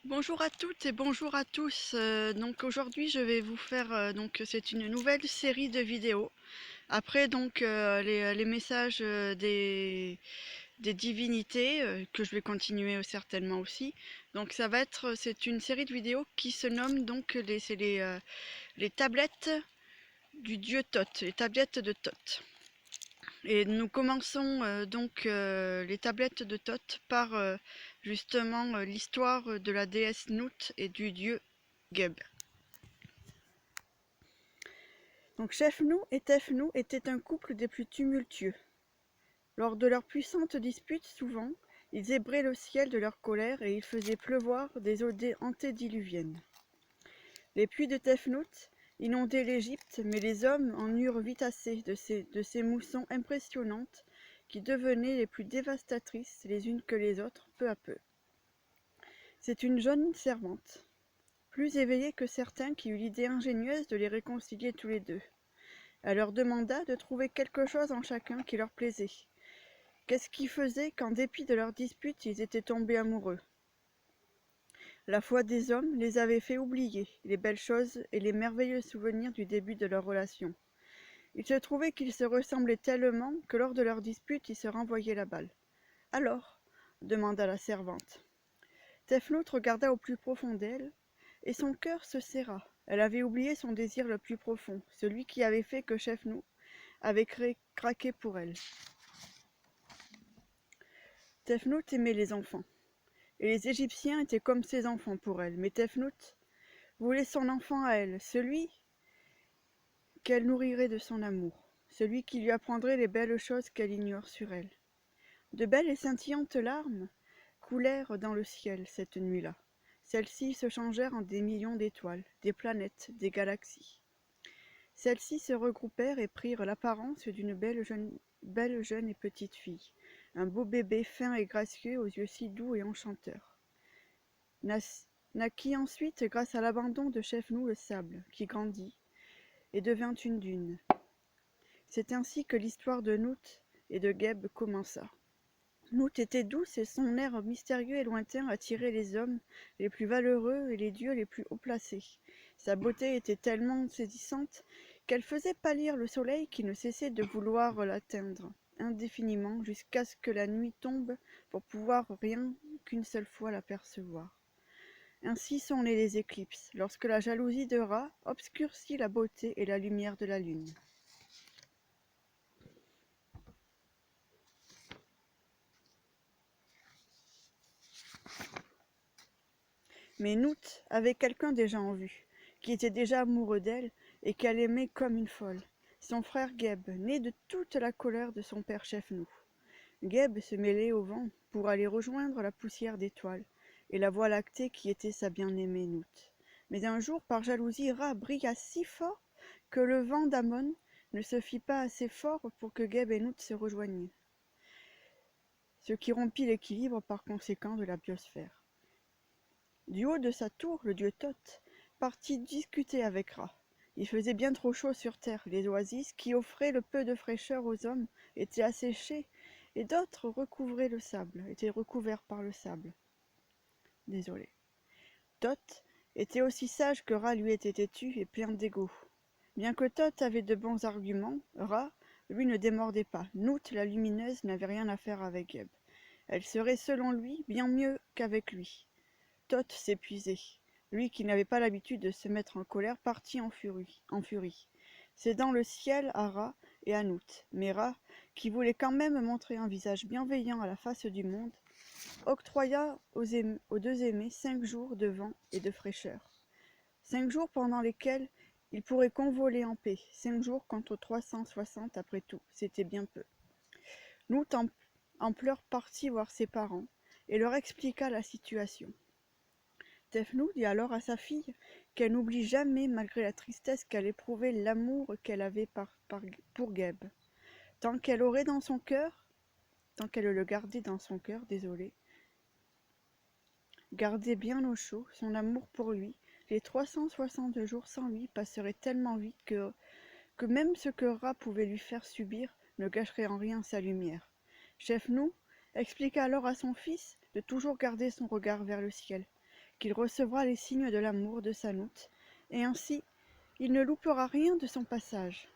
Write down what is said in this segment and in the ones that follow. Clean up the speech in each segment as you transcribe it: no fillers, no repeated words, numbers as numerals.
Bonjour à toutes et bonjour à tous. Donc aujourd'hui je vais vous faire c'est une nouvelle série de vidéos. Après les messages des divinités que je vais continuer certainement aussi. Donc c'est une série de vidéos qui se nomme les tablettes du dieu Thoth, les tablettes de Thoth. Et nous commençons les tablettes de Thoth par l'histoire de la déesse Nut et du dieu Geb. Donc Shefnu et Tefnu étaient un couple des plus tumultueux. Lors de leurs puissantes disputes, souvent, ils ébraient le ciel de leur colère et ils faisaient pleuvoir des eaux antédiluviennes. Les puits de Tefnut inondaient l'Égypte, mais les hommes en eurent vite assez de ces moussons impressionnantes qui devenaient les plus dévastatrices les unes que les autres, peu à peu. C'est une jeune servante, plus éveillée que certains, qui eut l'idée ingénieuse de les réconcilier tous les deux. Elle leur demanda de trouver quelque chose en chacun qui leur plaisait. Qu'est-ce qui faisait qu'en dépit de leurs disputes, ils étaient tombés amoureux? La foi des hommes les avait fait oublier les belles choses et les merveilleux souvenirs du début de leur relation. Il se trouvait qu'ils se ressemblaient tellement que lors de leur dispute, ils se renvoyaient la balle. Alors, demanda la servante. Tefnut regarda au plus profond d'elle, et son cœur se serra. Elle avait oublié son désir le plus profond, celui qui avait fait que Shefnu avait craqué pour elle. Tefnut aimait les enfants, et les Égyptiens étaient comme ses enfants pour elle, mais Tefnut voulait son enfant à elle, celui qu'elle nourrirait de son amour, celui qui lui apprendrait les belles choses qu'elle ignore sur elle. De belles et scintillantes larmes coulèrent dans le ciel cette nuit-là. Celles-ci se changèrent en des millions d'étoiles, des planètes, des galaxies. Celles-ci se regroupèrent et prirent l'apparence d'une belle jeune et petite fille, un beau bébé fin et gracieux aux yeux si doux et enchanteurs. Naquit ensuite, grâce à l'abandon de Shefnu, le sable, qui grandit et devint une dune. C'est ainsi que l'histoire de Nut et de Geb commença. Nut était douce et son air mystérieux et lointain attirait les hommes les plus valeureux et les dieux les plus haut placés. Sa beauté était tellement saisissante qu'elle faisait pâlir le soleil qui ne cessait de vouloir l'atteindre indéfiniment jusqu'à ce que la nuit tombe pour pouvoir rien qu'une seule fois l'apercevoir. Ainsi sont nées les éclipses, lorsque la jalousie de Ra obscurcit la beauté et la lumière de la lune. Mais Nut avait quelqu'un déjà en vue, qui était déjà amoureux d'elle et qu'elle aimait comme une folle. Son frère Geb, né de toute la colère de son père Shefnu. Geb se mêlait au vent pour aller rejoindre la poussière d'étoiles et la voie lactée qui était sa bien-aimée Nut. Mais un jour, par jalousie, Ra brilla si fort que le vent d'Amon ne se fit pas assez fort pour que Geb et Nut se rejoignent, ce qui rompit l'équilibre par conséquent de la biosphère. Du haut de sa tour, le dieu Thoth partit discuter avec Ra. Il faisait bien trop chaud sur terre. Les oasis, qui offraient le peu de fraîcheur aux hommes, étaient asséchées, et d'autres étaient recouverts par le sable. Désolé. Thoth était aussi sage que Ra lui était têtu et plein d'ego. Bien que Thoth avait de bons arguments, Ra, lui, ne démordait pas. Nut, la lumineuse, n'avait rien à faire avec Geb. Elle serait, selon lui, bien mieux qu'avec lui. Thoth s'épuisait. Lui qui n'avait pas l'habitude de se mettre en colère partit en furie. Cédant le ciel à Ra et à Nut. Mais Ra, qui voulait quand même montrer un visage bienveillant à la face du monde, octroya aux deux aimés 5 jours de vent et de fraîcheur. 5 jours pendant lesquels ils pourraient convoler en paix. 5 jours contre 360 après tout, c'était bien peu. Nut en pleurs partit voir ses parents et leur expliqua la situation. Tefnut dit alors à sa fille qu'elle n'oublie jamais, malgré la tristesse qu'elle éprouvait, l'amour qu'elle avait pour Geb. Tant qu'elle le gardait dans son cœur, gardait bien au chaud son amour pour lui, les 360 jours sans lui passeraient tellement vite que même ce que Ra pouvait lui faire subir ne gâcherait en rien sa lumière. Shefnu expliqua alors à son fils de toujours garder son regard vers le ciel, qu'il recevra les signes de l'amour de Sanout, et ainsi il ne loupera rien de son passage.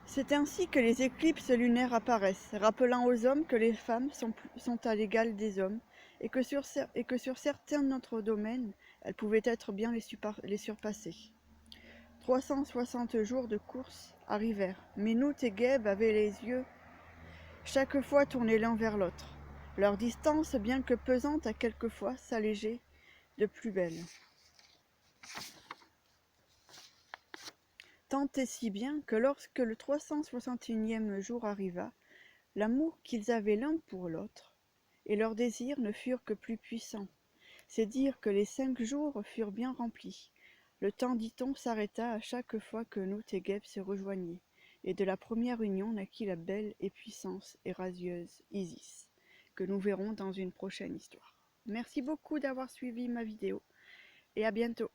C'est ainsi que les éclipses lunaires apparaissent, rappelant aux hommes que les femmes sont à l'égal des hommes, et que sur certains autres domaines, elles pouvaient être bien les surpasser. 360 jours de course arrivèrent, mais Nout et Geb avaient les yeux chaque fois tournés l'un vers l'autre. Leur distance, bien que pesante, a quelquefois s'alléger de plus belle. Tant et si bien que lorsque le 361e jour arriva, l'amour qu'ils avaient l'un pour l'autre et leurs désirs ne furent que plus puissants. C'est dire que les 5 jours furent bien remplis. Le temps, dit-on, s'arrêta à chaque fois que Nout et Geb se rejoignaient, et de la première union naquit la belle et puissante et radieuse Isis, que nous verrons dans une prochaine histoire. Merci beaucoup d'avoir suivi ma vidéo, et à bientôt.